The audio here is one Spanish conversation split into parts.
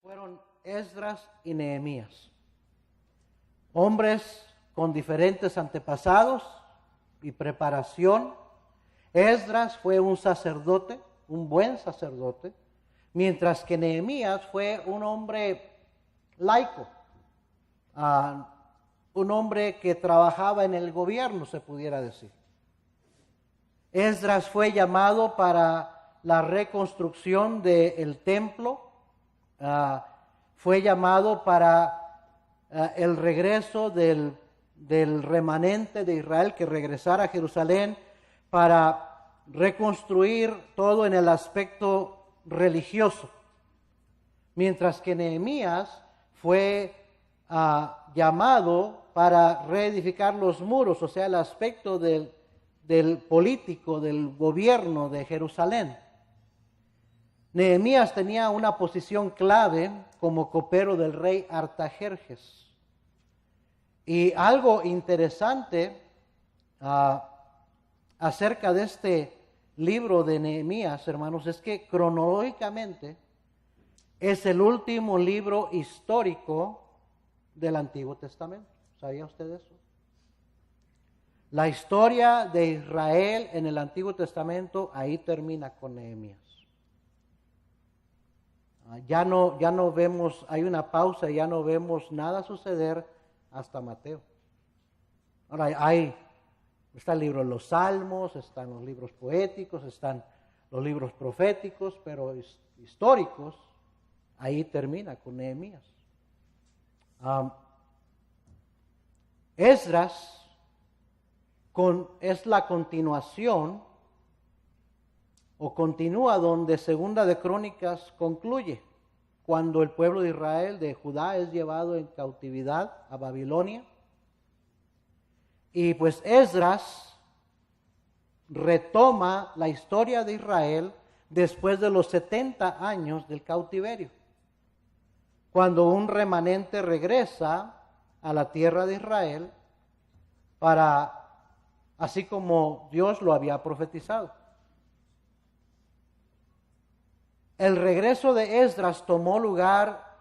fueron Esdras y Nehemías, hombres con diferentes antepasados y preparación. Esdras fue un sacerdote, un buen sacerdote, mientras que Nehemías fue un hombre laico, un hombre que trabajaba en el gobierno, se pudiera decir. Esdras fue llamado para la reconstrucción del templo, fue llamado para el regreso del remanente de Israel que regresara a Jerusalén, para reconstruir todo en el aspecto religioso. Mientras que Nehemías fue llamado para reedificar los muros, o sea, el aspecto del político, del gobierno de Jerusalén. Nehemías tenía una posición clave como copero del rey Artajerjes. Y algo interesante acerca de este libro de Nehemías, hermanos, es que cronológicamente es el último libro histórico del Antiguo Testamento. ¿Sabía usted eso? La historia de Israel en el Antiguo Testamento ahí termina con Nehemías. Ya no vemos, hay una pausa, ya no vemos nada suceder hasta Mateo. Ahora está el libro de los Salmos, están los libros poéticos, están los libros proféticos, pero históricos, ahí termina con Nehemías. Esdras es la continuación o continúa donde Segunda de Crónicas concluye, cuando el pueblo de Israel, de Judá, es llevado en cautividad a Babilonia. Y pues Esdras retoma la historia de Israel después de los 70 años del cautiverio, cuando un remanente regresa a la tierra de Israel así como Dios lo había profetizado. El regreso de Esdras tomó lugar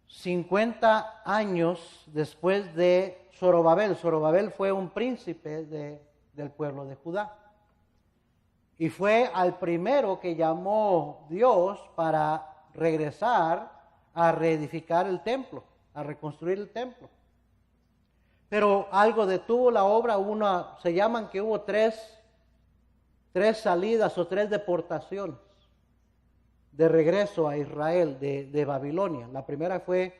50 años después de Zorobabel. Zorobabel fue un príncipe del pueblo de Judá. Y fue al primero que llamó Dios para regresar a reedificar el templo, a reconstruir el templo. Pero algo detuvo la obra. Se llaman que hubo tres salidas o tres deportaciones de regreso a Israel de Babilonia. La primera fue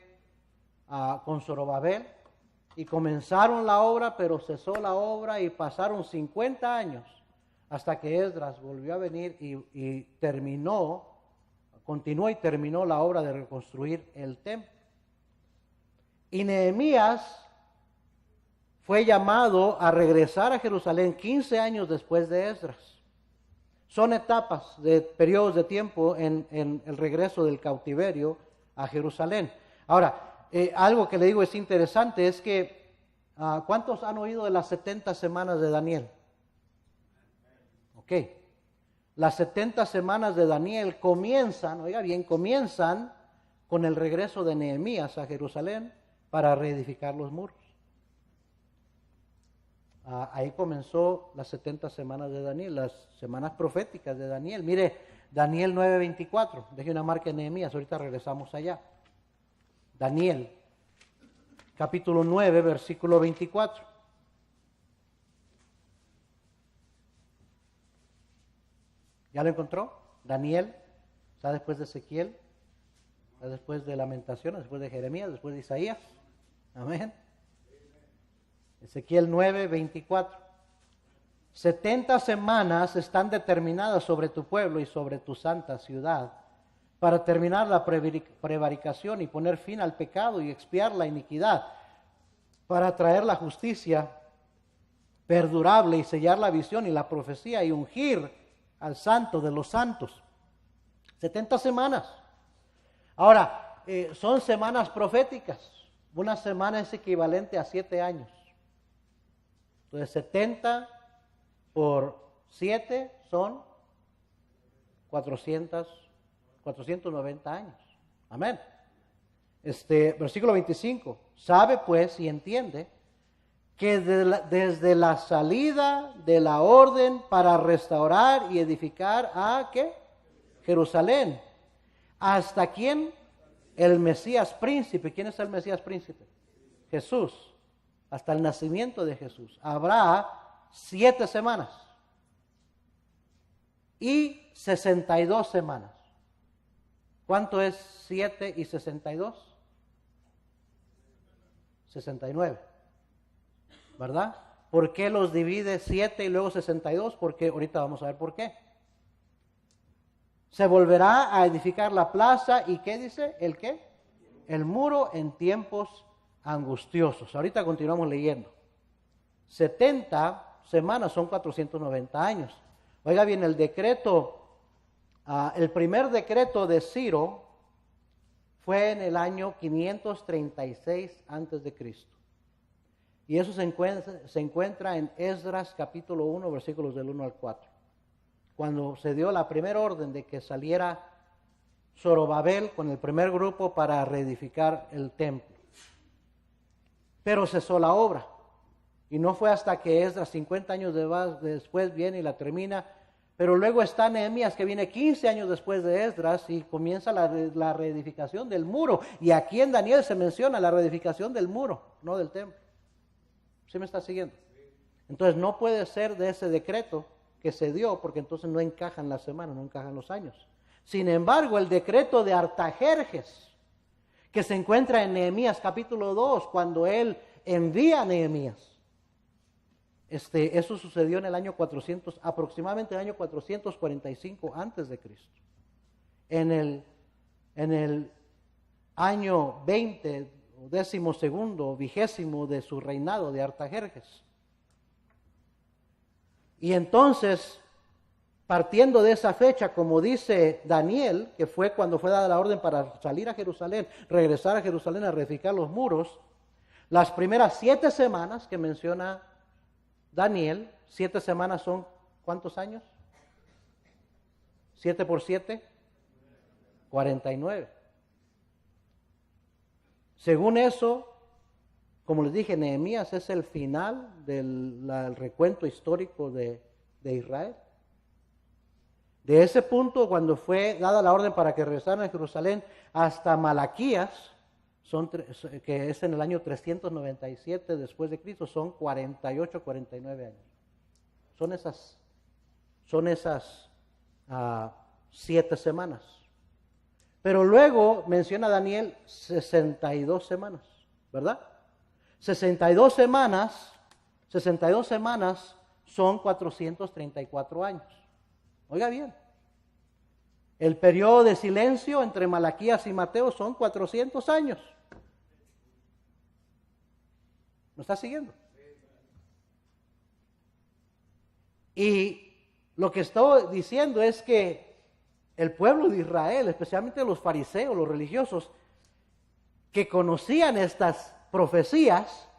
con Zorobabel, y comenzaron la obra, pero cesó la obra y pasaron 50 años hasta que Esdras volvió a venir y continuó y terminó la obra de reconstruir el templo. Y Nehemías fue llamado a regresar a Jerusalén 15 años después de Esdras. Son etapas de periodos de tiempo en el regreso del cautiverio a Jerusalén. Ahora, algo que le digo es interesante, es que ¿cuántos han oído de las 70 semanas de Daniel? Ok. Las 70 semanas de Daniel comienzan con el regreso de Nehemías a Jerusalén para reedificar los muros. Ahí comenzó las 70 semanas de Daniel, las semanas proféticas de Daniel. Mire, Daniel 9:24, deje una marca en Nehemías, ahorita regresamos allá. Daniel, capítulo 9, versículo 24. ¿Ya lo encontró? Daniel, está después de Ezequiel, está después de Lamentaciones, después de Jeremías, después de Isaías. Amén. Ezequiel 9:24. 70 semanas están determinadas sobre tu pueblo y sobre tu santa ciudad, para terminar la prevaricación y poner fin al pecado y expiar la iniquidad, para traer la justicia perdurable y sellar la visión y la profecía y ungir al santo de los santos. 70 semanas. Ahora, son semanas proféticas. Una semana es equivalente a 7 años. Entonces 70 por 7 son 490 años. Amén. Versículo 25. Sabe pues y entiende que desde la salida de la orden para restaurar y edificar a ¿qué? Jerusalén. ¿Hasta quién? El Mesías príncipe. ¿Quién es el Mesías príncipe? Jesús. Hasta el nacimiento de Jesús. Habrá 7 semanas. Y 62 semanas. ¿Cuánto es 7 y 62? 69. ¿Verdad? ¿Por qué los divide 7 y luego 62? Porque ahorita vamos a ver por qué. Se volverá a edificar la plaza y ¿qué dice? ¿El qué? El muro en tiempos angustiosos. Ahorita continuamos leyendo. 70 semanas son 490 años. Oiga bien, el decreto, el primer decreto de Ciro fue en el año 536 antes de Cristo. Y eso se encuentra en Esdras capítulo 1, versículos del 1 al 4. Cuando se dio la primera orden de que saliera Zorobabel con el primer grupo para reedificar el templo. Pero cesó la obra. Y no fue hasta que Esdras, 50 años después, viene y la termina. Pero luego está Nehemías, que viene 15 años después de Esdras y comienza la reedificación del muro. Y aquí en Daniel se menciona la reedificación del muro, no del templo. ¿Sí me está siguiendo? Entonces no puede ser de ese decreto que se dio, porque entonces no encajan las semanas, no encajan los años. Sin embargo, el decreto de Artajerjes, que se encuentra en Nehemías capítulo 2, cuando él envía a Nehemías, eso sucedió en el año 400, aproximadamente el año 445 antes de Cristo. En el año 20, 12º, 20º de su reinado de Artajerjes. Y entonces, partiendo de esa fecha, como dice Daniel, que fue cuando fue dada la orden para salir a Jerusalén, regresar a Jerusalén a reedificar los muros, las primeras 7 semanas que menciona Daniel, 7 semanas son ¿cuántos años? 7 por 7, 49. Según eso, como les dije, Nehemías es el final del recuento histórico de Israel. De ese punto, cuando fue dada la orden para que regresaran a Jerusalén, hasta Malaquías, que es en el año 397 después de Cristo, son 48, 49 años. Son esas 7 semanas. Pero luego menciona Daniel 62 semanas, ¿verdad? 62 semanas son 434 años. Oiga bien, el periodo de silencio entre Malaquías y Mateo son 400 años. ¿Me está siguiendo? Y lo que estoy diciendo es que el pueblo de Israel, especialmente los fariseos, los religiosos, que conocían estas profecías,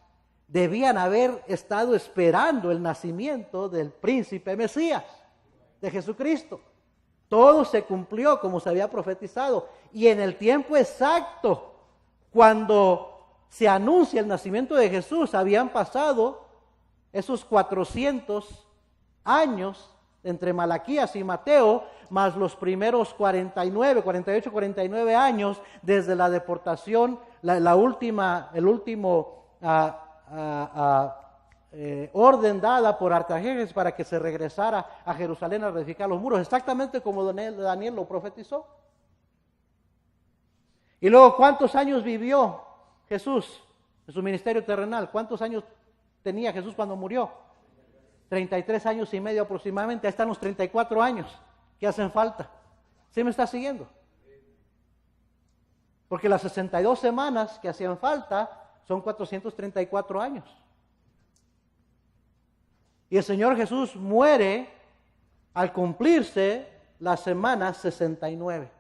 debían haber estado esperando el nacimiento del príncipe Mesías, de Jesucristo. Todo se cumplió como se había profetizado. Y en el tiempo exacto, cuando se anuncia el nacimiento de Jesús, habían pasado esos 400 años entre Malaquías y Mateo, más los primeros 48, 49 años desde la deportación, el último orden dada por Artajerjes para que se regresara a Jerusalén a reedificar los muros, exactamente como Daniel lo profetizó. Y luego, ¿cuántos años vivió Jesús en su ministerio terrenal? ¿Cuántos años tenía Jesús cuando murió? 33 años y medio aproximadamente. Ahí están los 34 años que hacen falta. ¿Sí me está siguiendo? Porque las 62 semanas que hacían falta son 434 años. Y el Señor Jesús muere al cumplirse la semana 69.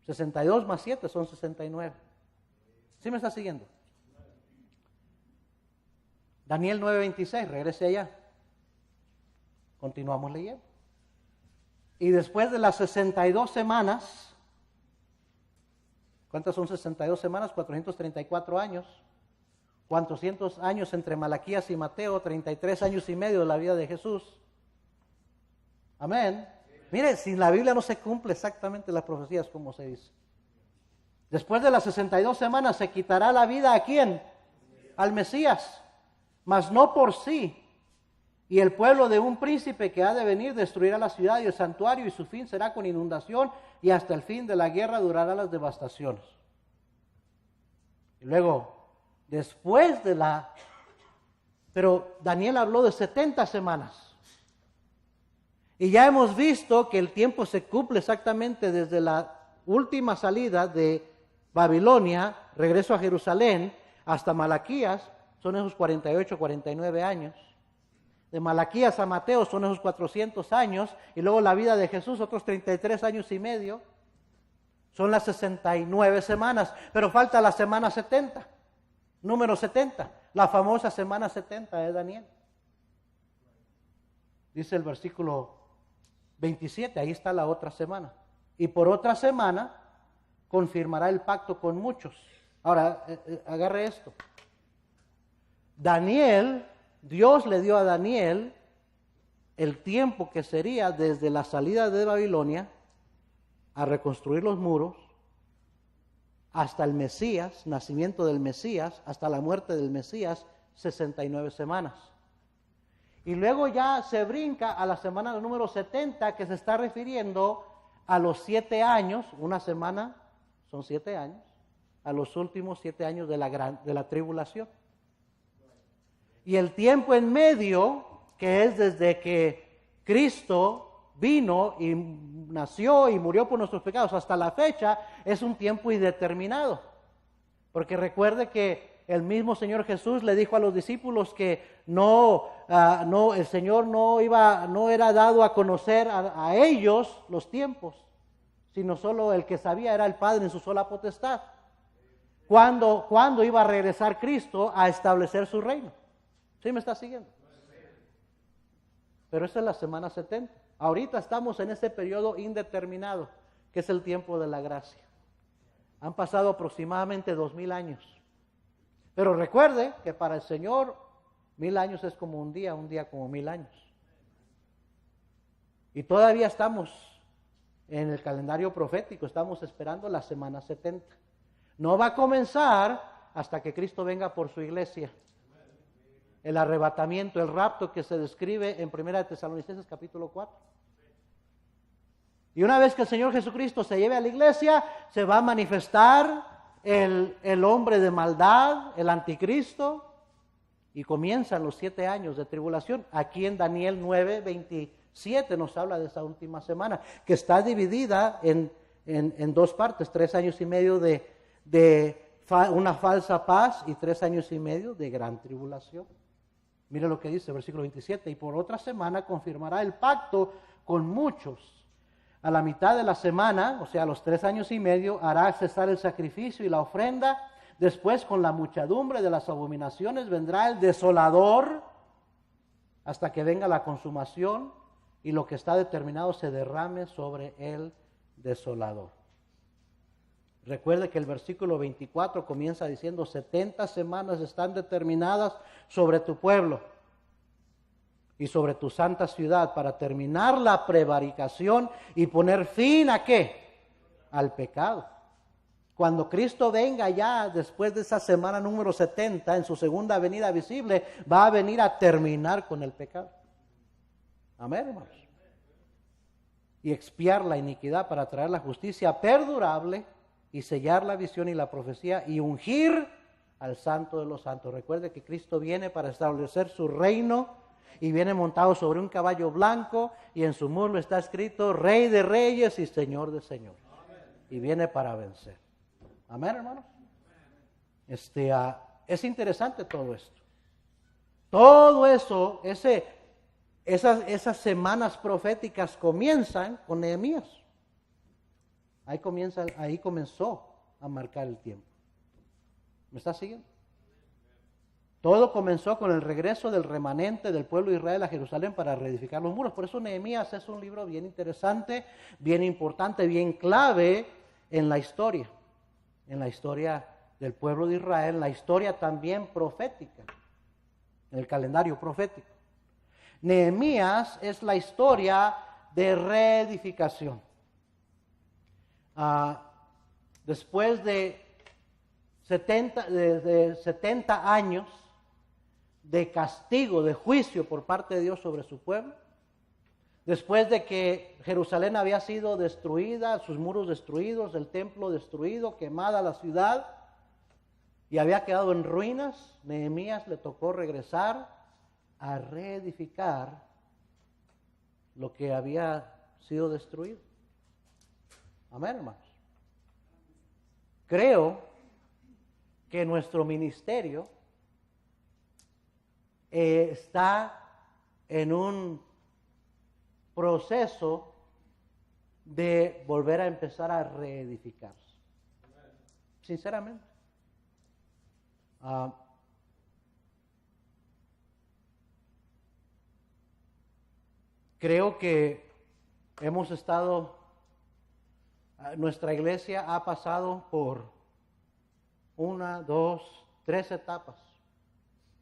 62 más 7 son 69. ¿Sí me está siguiendo? Daniel 9:26, regrese allá. Continuamos leyendo. Y después de las 62 semanas, ¿Cuántas son 62 semanas? 434 años. ¿Cuántos cientos años entre Malaquías y Mateo? 33 años y medio de la vida de Jesús. Amén. Mire, sin la Biblia no se cumple exactamente las profecías como se dice. Después de las 62 semanas se quitará la vida ¿a quién? Al Mesías, mas no por sí. Y el pueblo de un príncipe que ha de venir destruirá la ciudad y el santuario, y su fin será con inundación, y hasta el fin de la guerra durará las devastaciones. Y luego, después de la... Pero Daniel habló de 70 semanas. Y ya hemos visto que el tiempo se cumple exactamente desde la última salida de Babilonia, regreso a Jerusalén, hasta Malaquías, son esos 48, 49 años. De Malaquías a Mateo son esos 400 años, y luego la vida de Jesús, otros 33 años y medio, son las 69 semanas, pero falta la semana 70, número 70, la famosa semana 70 de Daniel. Dice el versículo 27, ahí está la otra semana. Y por otra semana confirmará el pacto con muchos. Ahora, agarre esto. Daniel, Dios le dio a Daniel el tiempo que sería desde la salida de Babilonia a reconstruir los muros hasta el Mesías, nacimiento del Mesías, hasta la muerte del Mesías, 69 semanas. Y luego ya se brinca a la semana número 70, que se está refiriendo a los 7 años, una semana son 7 años, a los últimos 7 años de la tribulación. Y el tiempo en medio, que es desde que Cristo vino y nació y murió por nuestros pecados hasta la fecha, es un tiempo indeterminado. Porque recuerde que el mismo Señor Jesús le dijo a los discípulos que el Señor no era dado a conocer a ellos los tiempos, sino solo el que sabía era el Padre en su sola potestad. ¿Cuándo iba a regresar Cristo a establecer su reino? ¿Sí me está siguiendo? Pero esa es la semana 70. Ahorita estamos en ese periodo indeterminado, que es el tiempo de la gracia. Han pasado aproximadamente 2000 años. Pero recuerde que para el Señor 1000 años es como un día como 1000 años. Y todavía estamos en el calendario profético, estamos esperando la semana 70. No va a comenzar hasta que Cristo venga por su iglesia. El arrebatamiento, el rapto que se describe en 1 Tesalonicenses capítulo 4. Y una vez que el Señor Jesucristo se lleve a la iglesia, se va a manifestar el hombre de maldad, el anticristo, y comienzan los 7 años de tribulación. Aquí en Daniel 9:27 nos habla de esa última semana, que está dividida en 2 partes, 3 años y medio de una falsa paz y 3 años y medio de gran tribulación. Mire lo que dice el versículo 27, y por otra semana confirmará el pacto con muchos. A la mitad de la semana, o sea, a los 3 años y medio, hará cesar el sacrificio y la ofrenda. Después, con la muchedumbre de las abominaciones, vendrá el desolador hasta que venga la consumación y lo que está determinado se derrame sobre el desolador. Recuerde que el versículo 24 comienza diciendo: 70 semanas están determinadas sobre tu pueblo y sobre tu santa ciudad para terminar la prevaricación y poner fin ¿a qué? Al pecado. Cuando Cristo venga ya después de esa semana número 70, en su segunda venida visible, va a venir a terminar con el pecado. Amén, hermanos. Y expiar la iniquidad para traer la justicia perdurable y sellar la visión y la profecía y ungir al Santo de los Santos. Recuerde que Cristo viene para establecer su reino y viene montado sobre un caballo blanco y en su muslo está escrito Rey de Reyes y Señor de Señores. Y viene para vencer. Amén, hermanos. Es interesante todo esto. Todo eso, esas semanas proféticas comienzan con Nehemías. Ahí comenzó a marcar el tiempo. ¿Me está siguiendo? Todo comenzó con el regreso del remanente del pueblo de Israel a Jerusalén para reedificar los muros. Por eso Nehemías es un libro bien interesante, bien importante, bien clave en la historia en la historia del pueblo de Israel, la historia también profética, en el calendario profético. Nehemías es la historia de reedificación. Después de 70 años de castigo, de juicio por parte de Dios sobre su pueblo, después de que Jerusalén había sido destruida, sus muros destruidos, el templo destruido, quemada la ciudad, y había quedado en ruinas, Nehemías le tocó regresar a reedificar lo que había sido destruido. Amén, hermanos. Creo que nuestro ministerio está en un proceso de volver a empezar a reedificarse. Sinceramente. Creo que hemos estado, nuestra iglesia ha pasado por 1, 2, 3 etapas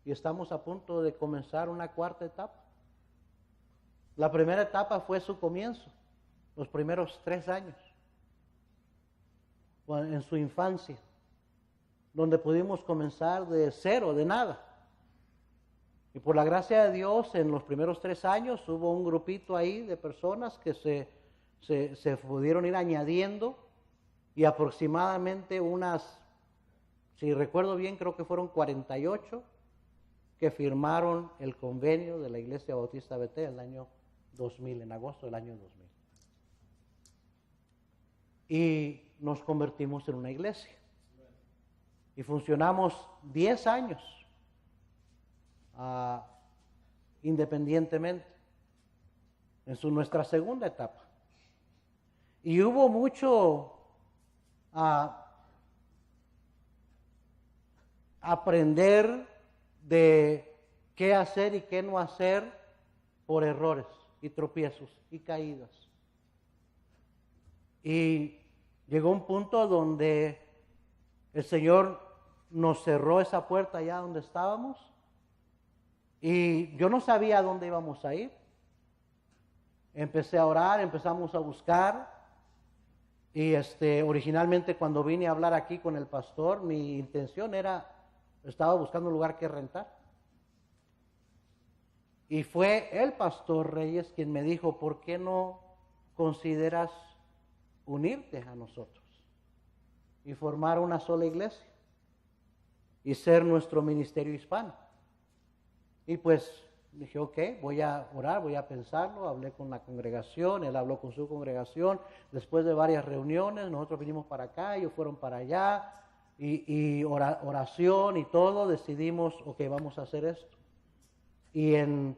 y estamos a punto de comenzar una cuarta etapa. La primera etapa fue su comienzo, los primeros 3 años, en su infancia, donde pudimos comenzar de cero, de nada. Y por la gracia de Dios, en los primeros 3 años hubo un grupito ahí de personas que se pudieron ir añadiendo, y aproximadamente unas, si recuerdo bien, creo que fueron 48 que firmaron el convenio de la Iglesia Bautista Betel en el año 2000, en agosto del año 2000. Y nos convertimos en una iglesia. Y funcionamos 10 años independientemente, en nuestra segunda etapa. Y hubo mucho aprender de qué hacer y qué no hacer por errores y tropiezos y caídas. Y llegó un punto donde el Señor nos cerró esa puerta allá donde estábamos, y yo no sabía a dónde íbamos a ir. Empecé a orar, empezamos a buscar, y originalmente cuando vine a hablar aquí con el pastor, mi intención estaba buscando un lugar que rentar. Y fue el pastor Reyes quien me dijo, ¿por qué no consideras unirte a nosotros y formar una sola iglesia y ser nuestro ministerio hispano? Y pues dije, ok, voy a orar, voy a pensarlo. Hablé con la congregación, él habló con su congregación. Después de varias reuniones, nosotros vinimos para acá, ellos fueron para allá, y oración y todo, decidimos, ok, vamos a hacer esto. Y en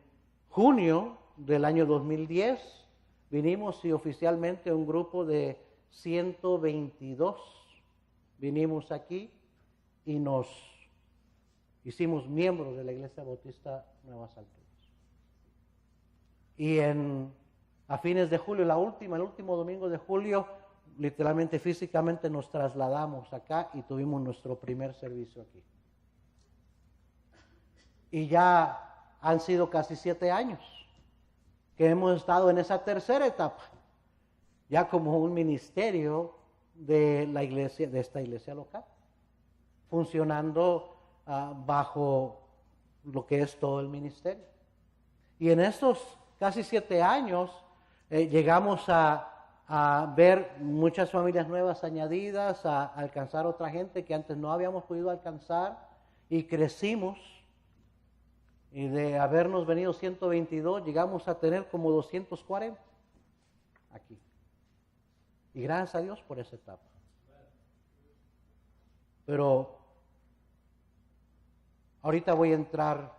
junio del año 2010 vinimos, y oficialmente un grupo de 122 vinimos aquí y nos hicimos miembros de la Iglesia Bautista Nuevas Alturas. Y a fines de julio, el último domingo de julio, literalmente, físicamente nos trasladamos acá y tuvimos nuestro primer servicio aquí. Y ya han sido casi 7 años que hemos estado en esa tercera etapa, ya como un ministerio de la iglesia, de esta iglesia local, funcionando bajo lo que es todo el ministerio. Y en estos casi 7 años llegamos a ver muchas familias nuevas añadidas, a alcanzar otra gente que antes no habíamos podido alcanzar, y crecimos. Y de habernos venido 122, llegamos a tener como 240 aquí. Y gracias a Dios por esa etapa. Pero ahorita voy a entrar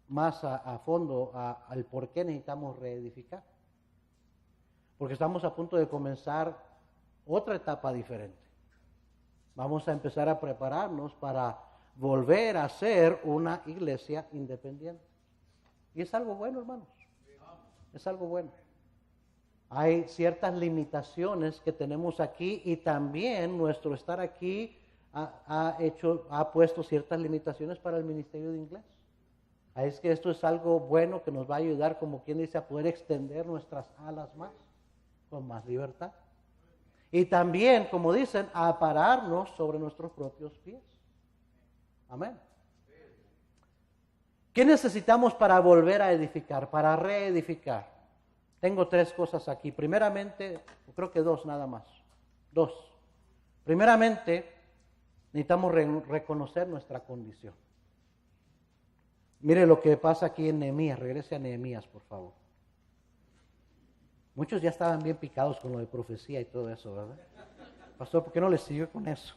más a fondo al por qué necesitamos reedificar. Porque estamos a punto de comenzar otra etapa diferente. Vamos a empezar a prepararnos para volver a ser una iglesia independiente. Y es algo bueno, hermanos. Es algo bueno. Hay ciertas limitaciones que tenemos aquí y también nuestro estar aquí ha puesto ciertas limitaciones para el ministerio de inglés. Es que esto es algo bueno que nos va a ayudar, como quien dice, a poder extender nuestras alas más, con más libertad. Y también, como dicen, a pararnos sobre nuestros propios pies. Amén. ¿Qué necesitamos para volver a edificar, para reedificar? Tengo 3 cosas aquí. Primeramente, creo que 2 nada más. 2. Primeramente, necesitamos reconocer nuestra condición. Mire lo que pasa aquí en Nehemías. Regrese a Nehemías, por favor. Muchos ya estaban bien picados con lo de profecía y todo eso, ¿verdad? Pastor, ¿por qué no les siguió con eso?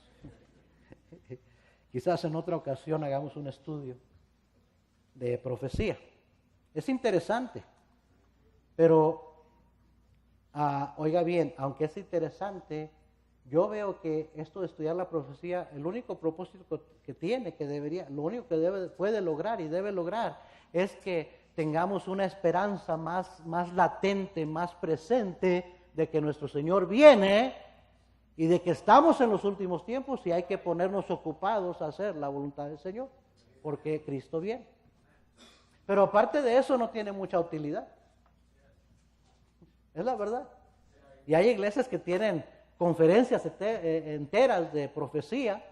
Quizás en otra ocasión hagamos un estudio de profecía. Es interesante, pero oiga bien, aunque es interesante, yo veo que esto de estudiar la profecía, el único propósito que tiene, lo único que puede lograr y debe lograr, es que tengamos una esperanza más latente, más presente de que nuestro Señor viene y de que estamos en los últimos tiempos y hay que ponernos ocupados a hacer la voluntad del Señor, porque Cristo viene. Pero aparte de eso no tiene mucha utilidad. Es la verdad. Y hay iglesias que tienen conferencias enteras de profecía,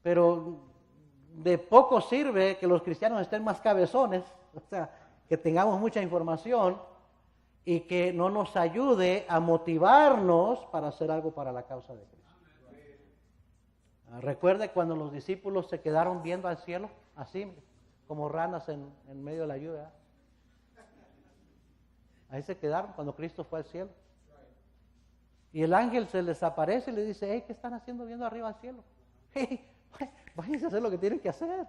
pero de poco sirve que los cristianos estén más cabezones, o sea, que tengamos mucha información y que no nos ayude a motivarnos para hacer algo para la causa de Cristo. Recuerde cuando los discípulos se quedaron viendo al cielo, así como ranas en medio de la lluvia. Ahí se quedaron cuando Cristo fue al cielo. Y el ángel se les aparece y le dice, hey, ¿qué están haciendo viendo arriba al cielo? Hey, váyanse a hacer lo que tienen que hacer.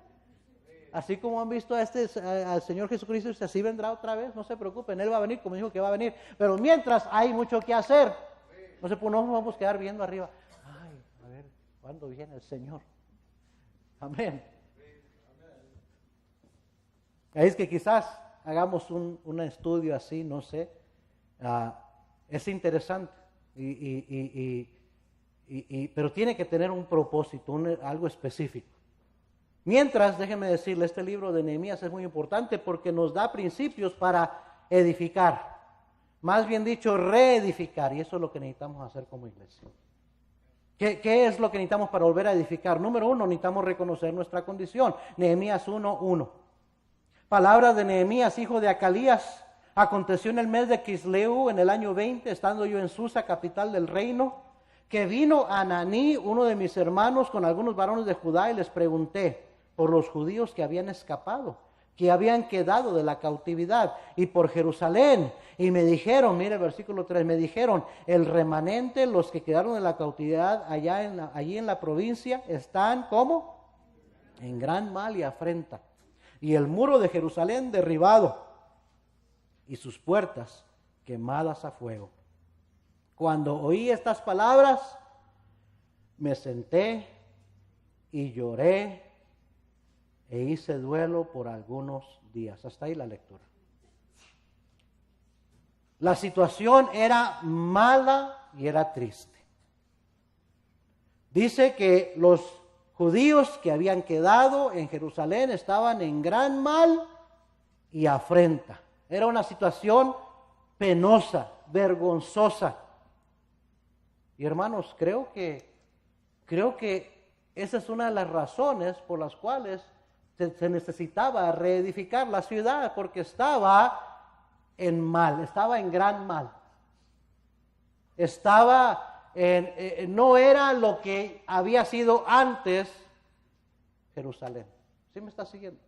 Así como han visto al Señor Jesucristo, y así vendrá otra vez, no se preocupen, Él va a venir como dijo que va a venir. Pero mientras hay mucho que hacer, no nos vamos a quedar viendo arriba. Ay, a ver, ¿cuándo viene el Señor? Amén. Es que quizás hagamos un estudio así, no sé. Es interesante, pero tiene que tener un propósito, algo específico. Mientras, déjeme decirle, este libro de Nehemías es muy importante porque nos da principios para edificar. Más bien dicho, reedificar. Y eso es lo que necesitamos hacer como iglesia. ¿Qué es lo que necesitamos para volver a edificar? Número 1, necesitamos reconocer nuestra condición. Nehemías 1:1. Palabra de Nehemías, hijo de Acalías. Aconteció en el mes de Quisleu, en el año 20, estando yo en Susa, capital del reino, que vino Ananí, uno de mis hermanos, con algunos varones de Judá, y les pregunté por los judíos que habían escapado, que habían quedado de la cautividad, y por Jerusalén. Y me dijeron, mire versículo 3, me dijeron, el remanente, los que quedaron de la cautividad allí en la provincia, están, ¿cómo? En gran mal y afrenta. Y el muro de Jerusalén derribado, y sus puertas quemadas a fuego. Cuando oí estas palabras, me senté y lloré e hice duelo por algunos días. Hasta ahí la lectura. La situación era mala y era triste. Dice que los judíos que habían quedado en Jerusalén estaban en gran mal y afrenta. Era una situación penosa, vergonzosa. Y hermanos, creo que esa es una de las razones por las cuales se necesitaba reedificar la ciudad, porque estaba en mal, estaba en gran mal. No era lo que había sido antes Jerusalén. ¿Sí me está siguiendo?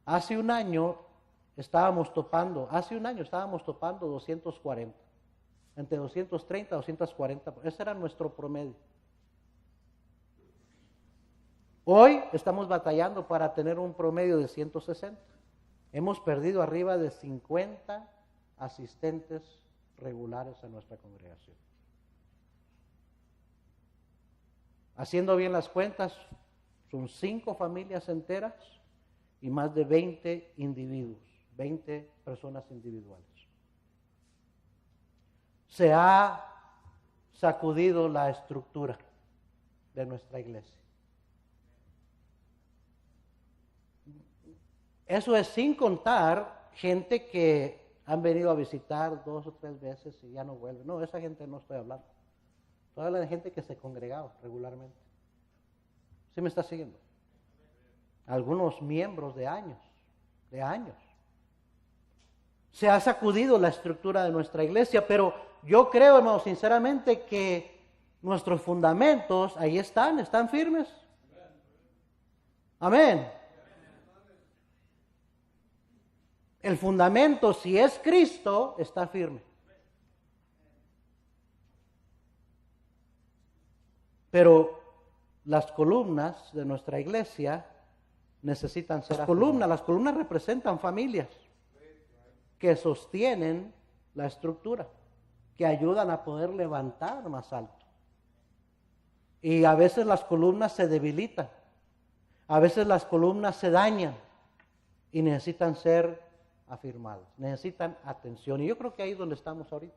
Hace un año estábamos topando 240. Entre 230 y 240. Ese era nuestro promedio. Hoy estamos batallando para tener un promedio de 160. Hemos perdido arriba de 50 asistentes regulares a nuestra congregación. Haciendo bien las cuentas, son 5 familias enteras y más de 20 individuos, 20 personas individuales. se ha sacudido la estructura de nuestra iglesia. Eso es sin contar gente que han venido a visitar 2 o 3 veces y ya no vuelve. No, esa gente no estoy hablando. Estoy hablando de gente que se congregaba regularmente. ¿Sí me está siguiendo? Algunos miembros de años. Se ha sacudido la estructura de nuestra iglesia, pero yo creo, hermano, sinceramente que nuestros fundamentos ahí están firmes. Amén. El fundamento, si es Cristo, está firme. Pero las columnas de nuestra iglesia necesitan ser columnas. Las columnas representan familias que sostienen la estructura, que ayudan a poder levantar más alto. Y a veces las columnas se debilitan, a veces las columnas se dañan y necesitan ser afirmadas, necesitan atención. Y yo creo que ahí es donde estamos ahorita.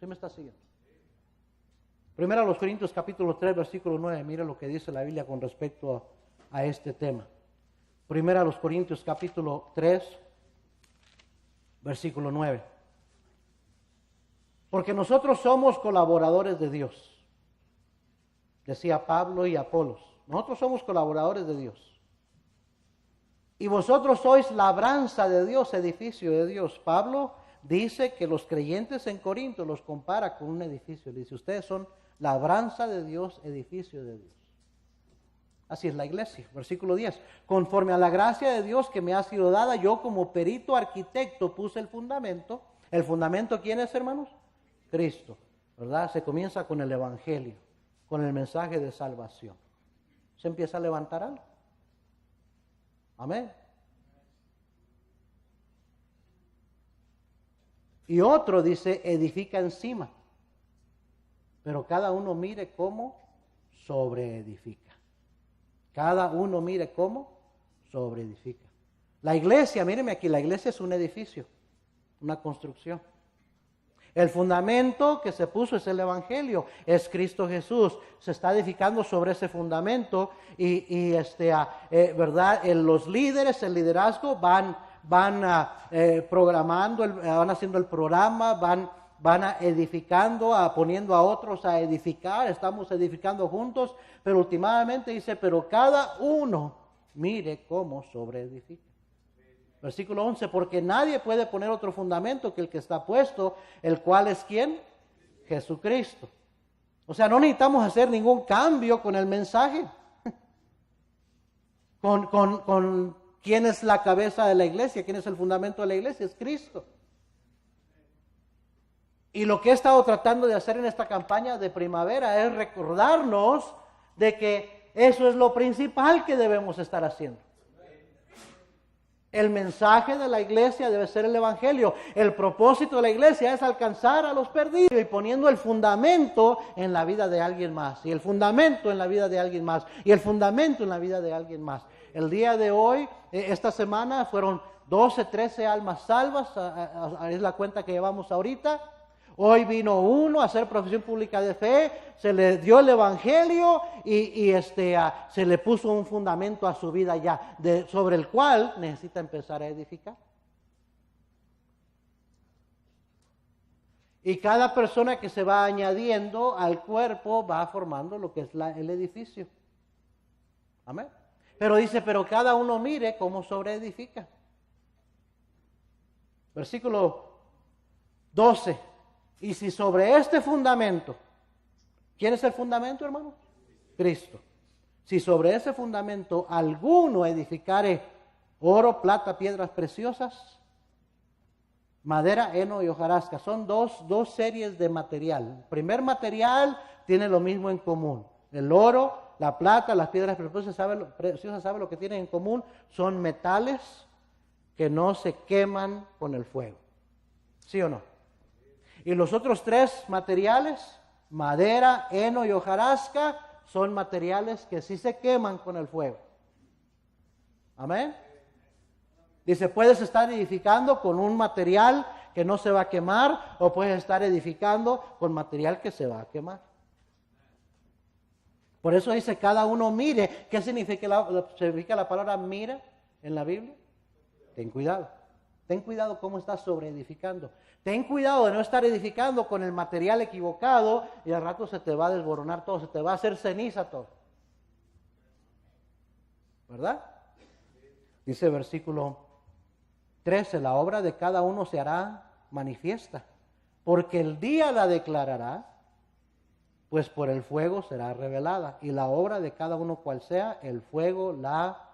¿Sí me está siguiendo? Primero a los Corintios capítulo 3, versículo 9, mire lo que dice la Biblia con respecto a este tema. Primero a los Corintios capítulo 3, versículo 9. Porque nosotros somos colaboradores de Dios, decía Pablo y Apolos. Nosotros somos colaboradores de Dios. Y vosotros sois labranza de Dios, edificio de Dios. Pablo dice que los creyentes en Corinto los compara con un edificio. Dice, ustedes son labranza de Dios, edificio de Dios. Así es la iglesia. Versículo 10. Conforme a la gracia de Dios que me ha sido dada, yo como perito arquitecto puse el fundamento. ¿El fundamento quién es, hermanos? Cristo, ¿verdad? Se comienza con el evangelio, con el mensaje de salvación. Se empieza a levantar algo. Amén. Y otro dice, edifica encima. Pero cada uno mire cómo sobreedifica. Cada uno mire cómo sobreedifica. La iglesia, míreme aquí, la iglesia es un edificio, una construcción. El fundamento que se puso es el evangelio, es Cristo Jesús. Se está edificando sobre ese fundamento ¿verdad? Los líderes, el liderazgo van programando, van haciendo el programa, van edificando, poniendo a otros a edificar. Estamos edificando juntos, pero últimamente dice, pero cada uno mire cómo sobreedifica. Versículo 11, porque nadie puede poner otro fundamento que el que está puesto, el cual es ¿quién? Jesucristo. O sea, no necesitamos hacer ningún cambio con el mensaje. Con quién es la cabeza de la iglesia, quién es el fundamento de la iglesia, es Cristo. Y lo que he estado tratando de hacer en esta campaña de primavera es recordarnos de que eso es lo principal que debemos estar haciendo. El mensaje de la iglesia debe ser el evangelio. El propósito de la iglesia es alcanzar a los perdidos y poniendo el fundamento en la vida de alguien más. Y el fundamento en la vida de alguien más. Y el fundamento en la vida de alguien más. El día de hoy, esta semana, fueron 12, 13 almas salvas. Es la cuenta que llevamos ahorita. Hoy vino uno a hacer profesión pública de fe, se le dio el evangelio y se le puso un fundamento a su vida ya, sobre el cual necesita empezar a edificar. Y cada persona que se va añadiendo al cuerpo va formando lo que es el edificio. Amén. Pero dice, pero cada uno mire cómo sobreedifica. Versículo 12. Y si sobre este fundamento, ¿quién es el fundamento, hermano? Cristo. Si sobre ese fundamento alguno edificare oro, plata, piedras preciosas, madera, heno y hojarasca, son dos series de material. El primer material tiene lo mismo en común. El oro, la plata, las piedras preciosas, ¿sabe lo que tienen en común? Son metales que no se queman con el fuego. ¿Sí o no? Y los otros 3 materiales, madera, heno y hojarasca, son materiales que sí se queman con el fuego. Amén. Dice, puedes estar edificando con un material que no se va a quemar, o puedes estar edificando con material que se va a quemar. Por eso dice cada uno mire. ¿Qué significa la palabra mira en la Biblia? Ten cuidado. Ten cuidado cómo estás sobreedificando. Ten cuidado de no estar edificando con el material equivocado y al rato se te va a desboronar todo, se te va a hacer ceniza todo. ¿Verdad? Dice versículo 13, la obra de cada uno se hará manifiesta, porque el día la declarará, pues por el fuego será revelada, y la obra de cada uno cual sea, el fuego la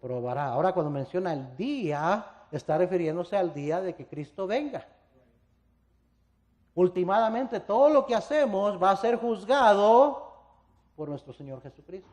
probará. Ahora cuando menciona el día, está refiriéndose al día de que Cristo venga. Últimamente todo lo que hacemos va a ser juzgado por nuestro Señor Jesucristo.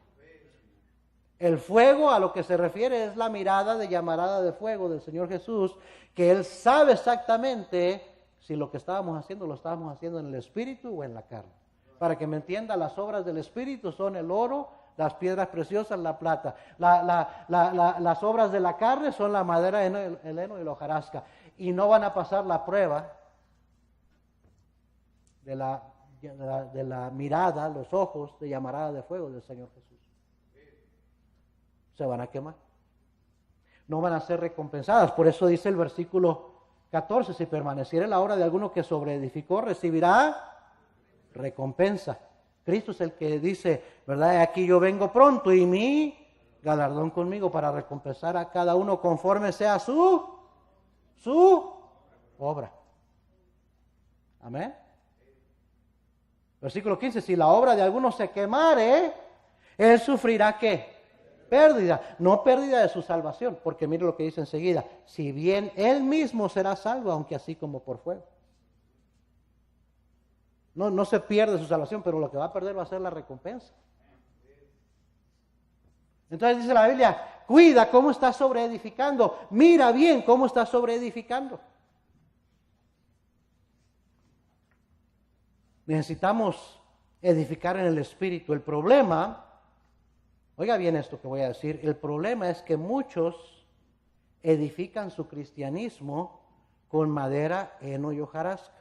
El fuego a lo que se refiere es la mirada de llamarada de fuego del Señor Jesús, que Él sabe exactamente si lo que estábamos haciendo lo estábamos haciendo en el Espíritu o en la carne. Para que me entienda, las obras del Espíritu son el oro, las piedras preciosas, la plata. Las obras de la carne son la madera, el heno y la hojarasca. Y no van a pasar la prueba de la mirada, los ojos de llamarada de fuego del Señor Jesús. Se van a quemar. No van a ser recompensadas. Por eso dice el versículo 14, si permaneciera la obra de alguno que sobreedificó, recibirá recompensa. Cristo es el que dice, ¿verdad? Aquí yo vengo pronto y mi galardón conmigo para recompensar a cada uno conforme sea su obra. Amén. Versículo 15, si la obra de alguno se quemare, él sufrirá ¿qué? Pérdida, no pérdida de su salvación, porque mire lo que dice enseguida, si bien él mismo será salvo, aunque así como por fuego. No se pierde su salvación, pero lo que va a perder va a ser la recompensa. Entonces dice la Biblia, cuida cómo estás sobreedificando, mira bien cómo estás sobreedificando. Necesitamos edificar en el Espíritu. El problema, oiga bien esto que voy a decir, el problema es que muchos edifican su cristianismo con madera, heno y hojarasca.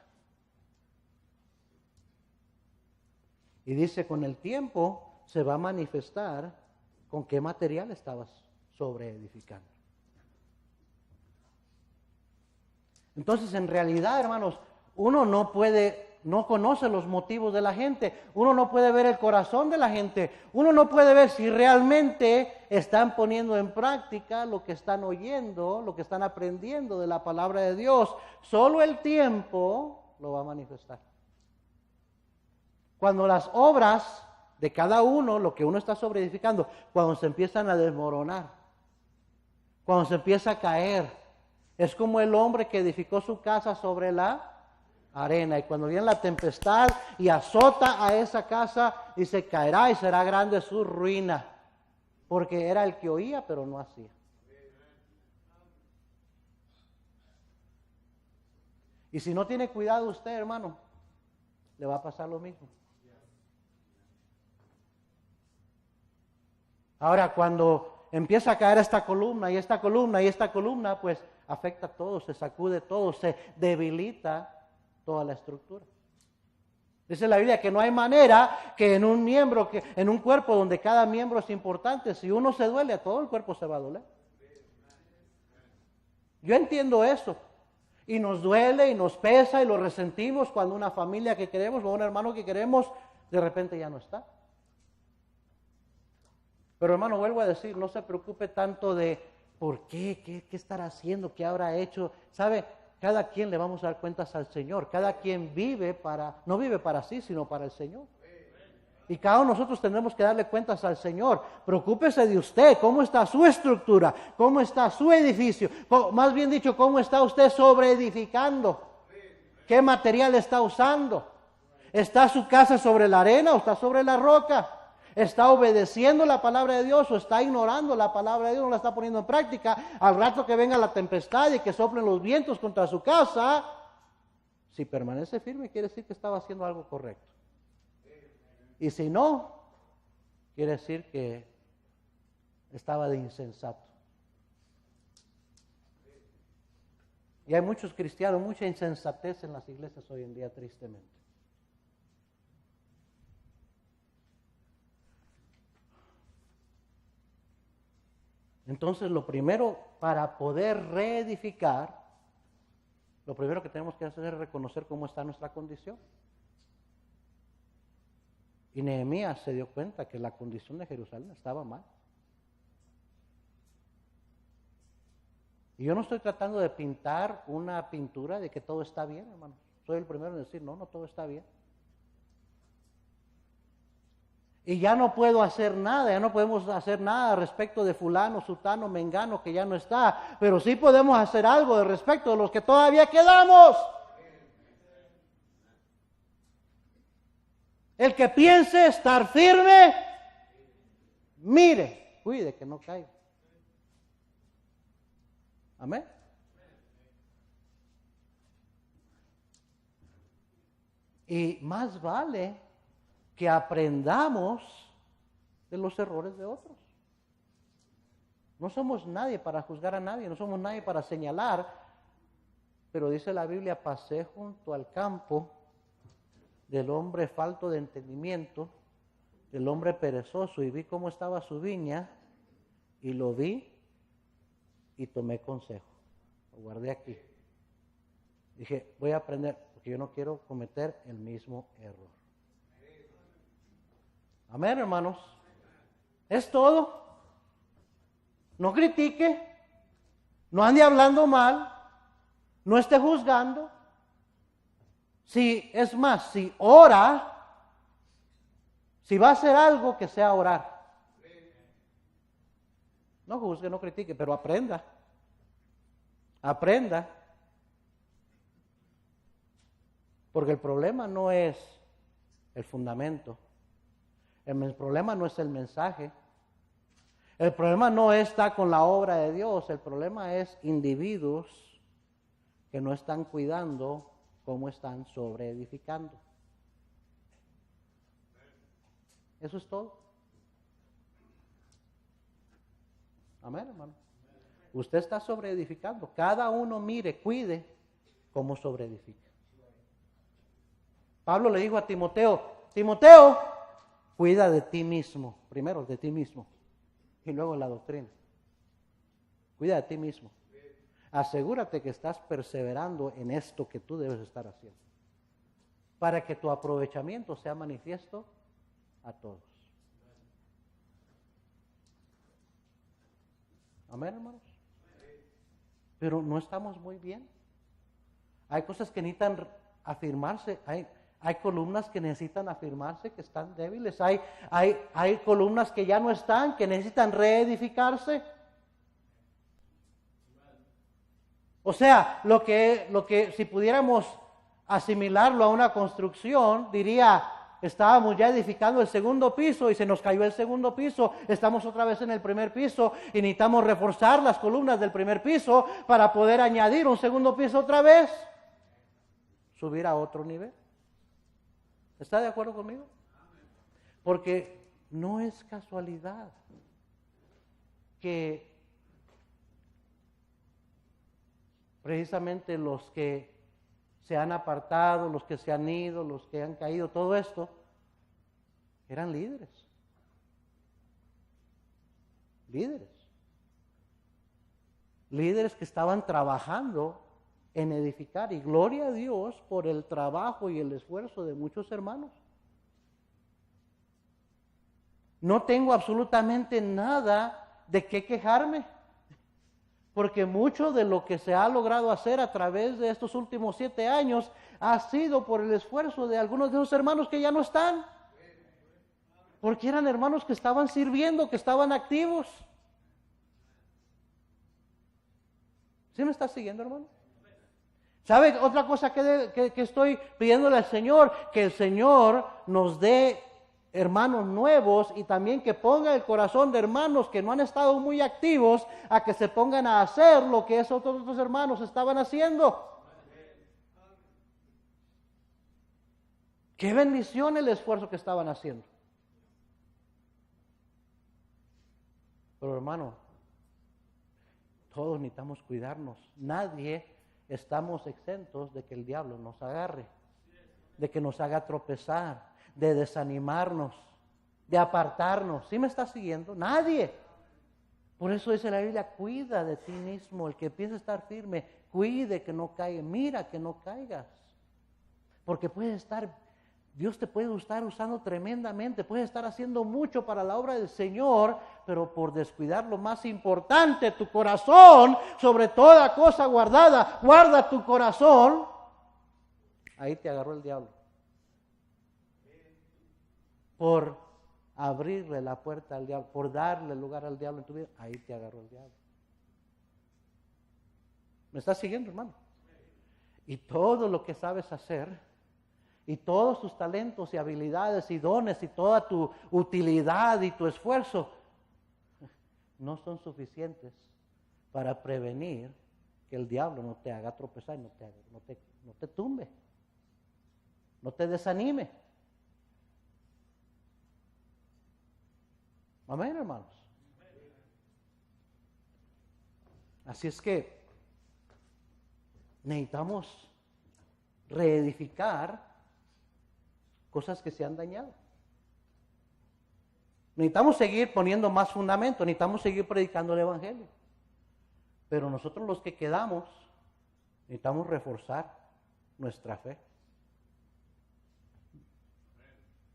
Y dice, con el tiempo se va a manifestar con qué material estabas sobreedificando. Entonces, en realidad, hermanos, uno no conoce los motivos de la gente, uno no puede ver el corazón de la gente, uno no puede ver si realmente están poniendo en práctica lo que están oyendo, lo que están aprendiendo de la palabra de Dios. Solo el tiempo lo va a manifestar. Cuando las obras de cada uno, lo que uno está sobreedificando, cuando se empiezan a desmoronar, cuando se empieza a caer, es como el hombre que edificó su casa sobre la arena, y cuando viene la tempestad y azota a esa casa, y se caerá y será grande su ruina, porque era el que oía pero no hacía. Y si no tiene cuidado usted, hermano, le va a pasar lo mismo. Ahora, cuando empieza a caer esta columna y esta columna y esta columna, pues afecta a todo, se sacude todo, se debilita toda la estructura. Dice la Biblia que no hay manera que en un cuerpo donde cada miembro es importante, si uno se duele, todo el cuerpo se va a doler. Yo entiendo eso. Y nos duele y nos pesa y lo resentimos cuando una familia que queremos o un hermano que queremos de repente ya no está. Pero hermano, vuelvo a decir, no se preocupe tanto de por qué estará haciendo, qué habrá hecho. ¿Sabe? Cada quien le vamos a dar cuentas al Señor. Cada quien no vive para sí, sino para el Señor. Y cada uno de nosotros tendremos que darle cuentas al Señor. Preocúpese de usted, cómo está su estructura, cómo está su edificio. Más bien dicho, cómo está usted sobreedificando. ¿Qué material está usando? ¿Está su casa sobre la arena o está sobre la roca? ¿Está obedeciendo la palabra de Dios o está ignorando la palabra de Dios? No la está poniendo en práctica. Al rato que venga la tempestad y que soplen los vientos contra su casa, si permanece firme, quiere decir que estaba haciendo algo correcto. Y si no, quiere decir que estaba de insensato. Y hay muchos cristianos, mucha insensatez en las iglesias hoy en día, tristemente. Entonces, lo primero para poder reedificar, lo primero que tenemos que hacer es reconocer cómo está nuestra condición. Y Nehemías se dio cuenta que la condición de Jerusalén estaba mal. Y yo no estoy tratando de pintar una pintura de que todo está bien, hermano. Soy el primero en decir, no, no todo está bien. Y ya no puedo hacer nada, ya no podemos hacer nada respecto de fulano, sutano, mengano, que ya no está. Pero sí podemos hacer algo de respecto de los que todavía quedamos. El que piense estar firme, mire, cuide que no caiga. Amén. Y más vale que aprendamos de los errores de otros. No somos nadie para juzgar a nadie, no somos nadie para señalar, pero dice la Biblia, pasé junto al campo del hombre falto de entendimiento, del hombre perezoso, y vi cómo estaba su viña, y lo vi y tomé consejo. Lo guardé aquí. Dije, voy a aprender, porque yo no quiero cometer el mismo error. Amén, hermanos. Es todo. No critique, no ande hablando mal, no esté juzgando. Si es más, si ora, si va a hacer algo, que sea orar. No juzgue, no critique, pero aprenda. Aprenda. Porque el problema no es el fundamento. El problema no es el mensaje. El problema no está con la obra de Dios. El problema es individuos que no están cuidando cómo están sobreedificando. Eso es todo. Amén, hermano. Usted está sobreedificando. Cada uno mire, cuide cómo sobreedifica. Pablo le dijo a Timoteo, Timoteo, cuida de ti mismo. Primero de ti mismo. Y luego la doctrina. Cuida de ti mismo. Asegúrate que estás perseverando en esto que tú debes estar haciendo. Para que tu aprovechamiento sea manifiesto a todos. Amén, hermanos. Pero no estamos muy bien. Hay cosas que necesitan afirmarse. Hay columnas que necesitan afirmarse, que están débiles. Hay columnas que ya no están, que necesitan reedificarse. O sea, lo que si pudiéramos asimilarlo a una construcción, diría, estábamos ya edificando el segundo piso y se nos cayó el segundo piso, estamos otra vez en el primer piso y necesitamos reforzar las columnas del primer piso para poder añadir un segundo piso otra vez, subir a otro nivel. ¿Está de acuerdo conmigo? Porque no es casualidad que precisamente los que se han apartado, los que se han ido, los que han caído, todo esto, eran líderes. Líderes. Líderes que estaban trabajando en edificar. Y gloria a Dios por el trabajo y el esfuerzo de muchos hermanos. No tengo absolutamente nada de qué quejarme. Porque mucho de lo que se ha logrado hacer a través de estos últimos 7 años ha sido por el esfuerzo de algunos de esos hermanos que ya no están. Porque eran hermanos que estaban sirviendo, que estaban activos. ¿Sí me está siguiendo, hermano? ¿Sabe otra cosa que estoy pidiéndole al Señor? Que el Señor nos dé hermanos nuevos y también que ponga el corazón de hermanos que no han estado muy activos a que se pongan a hacer lo que esos otros hermanos estaban haciendo. Qué bendición el esfuerzo que estaban haciendo. Pero hermano, todos necesitamos cuidarnos. Nadie estamos exentos de que el diablo nos agarre, de que nos haga tropezar, de desanimarnos, de apartarnos. ¿Sí me está siguiendo? Nadie. Por eso dice la Biblia, cuida de ti mismo. El que piensa estar firme, cuide que no caiga. Mira que no caigas. Porque Dios te puede estar usando tremendamente, puede estar haciendo mucho para la obra del Señor, pero por descuidar lo más importante, tu corazón, sobre toda cosa guardada, guarda tu corazón. Ahí te agarró el diablo. Por abrirle la puerta al diablo, por darle lugar al diablo en tu vida, ahí te agarró el diablo. ¿Me estás siguiendo, hermano? Y todo lo que sabes hacer, y todos tus talentos y habilidades y dones y toda tu utilidad y tu esfuerzo no son suficientes para prevenir que el diablo no te haga tropezar, no te tumbe, no te desanime. Amén, hermanos. Así es que necesitamos reedificar cosas que se han dañado. Necesitamos seguir poniendo más fundamento, necesitamos seguir predicando el Evangelio. Pero nosotros los que quedamos, necesitamos reforzar nuestra fe.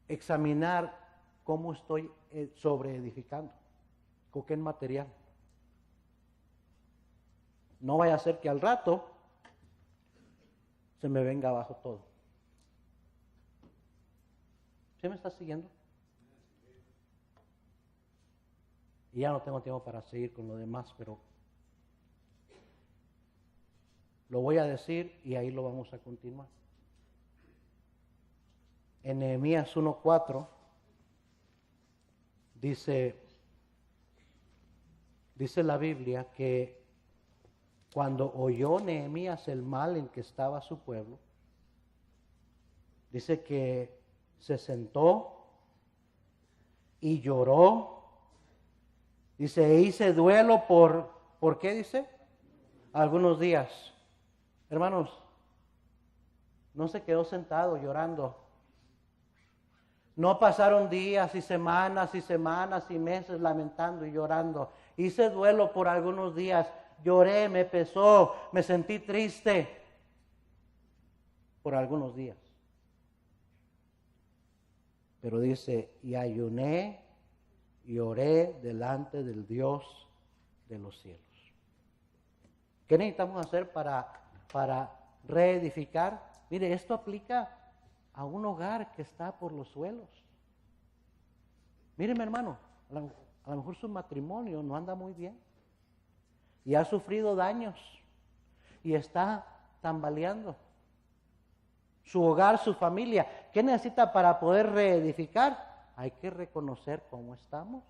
Examinar cómo estoy sobreedificando, con qué material. No vaya a ser que al rato se me venga abajo todo. ¿Sí me está siguiendo? Y ya no tengo tiempo para seguir con lo demás, pero lo voy a decir y ahí lo vamos a continuar. En Nehemías 1:4 dice la Biblia que cuando oyó Nehemías el mal en que estaba su pueblo, dice que se sentó y lloró. Dice, e hice duelo ¿por qué dice? Algunos días. Hermanos, no se quedó sentado llorando. No pasaron días y semanas y semanas y meses lamentando y llorando. Hice duelo por algunos días. Lloré, me pesó, me sentí triste por algunos días. Pero dice, y ayuné y oré delante del Dios de los cielos. ¿Qué necesitamos hacer para reedificar? Mire, esto aplica a un hogar que está por los suelos. Míreme, hermano, a lo mejor su matrimonio no anda muy bien y ha sufrido daños y está tambaleando. Su hogar, su familia, ¿qué necesita para poder reedificar? Hay que reconocer cómo estamos.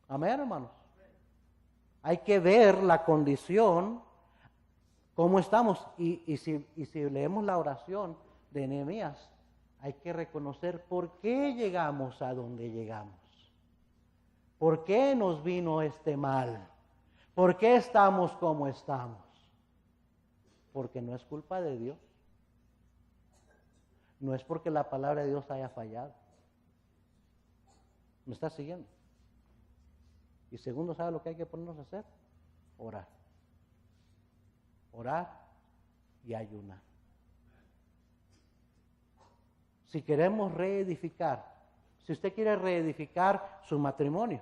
Amén, hermanos. Hay que ver la condición, cómo estamos. Y si leemos la oración de Nehemías, hay que reconocer por qué llegamos a donde llegamos. ¿Por qué nos vino este mal? ¿Por qué estamos como estamos? Porque no es culpa de Dios. No es porque la palabra de Dios haya fallado. ¿Me está siguiendo? Y segundo, ¿sabe lo que hay que ponernos a hacer? Orar. Orar y ayunar. Si queremos reedificar, si usted quiere reedificar su matrimonio,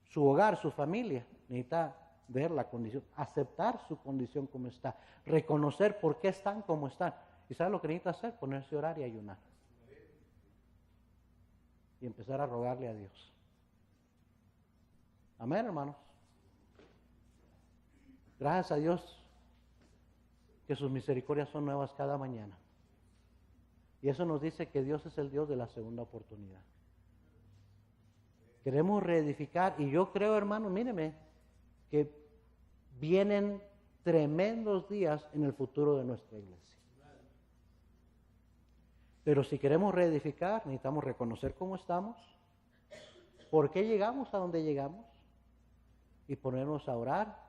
su hogar, su familia, necesita ver la condición, aceptar su condición como está, reconocer por qué están como están. ¿Y sabe lo que necesita hacer? Ponerse a orar y ayunar. Y empezar a rogarle a Dios. Amén, hermanos. Gracias a Dios que sus misericordias son nuevas cada mañana. Y eso nos dice que Dios es el Dios de la segunda oportunidad. Queremos reedificar y yo creo, hermanos, míreme, que vienen tremendos días en el futuro de nuestra iglesia. Pero si queremos reedificar, necesitamos reconocer cómo estamos, por qué llegamos a donde llegamos y ponernos a orar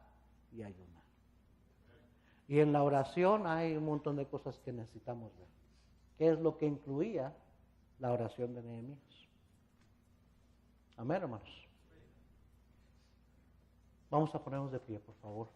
y ayunar. Y en la oración hay un montón de cosas que necesitamos ver. ¿Qué es lo que incluía la oración de Nehemías? Amén, hermanos. Vamos a ponernos de pie, por favor.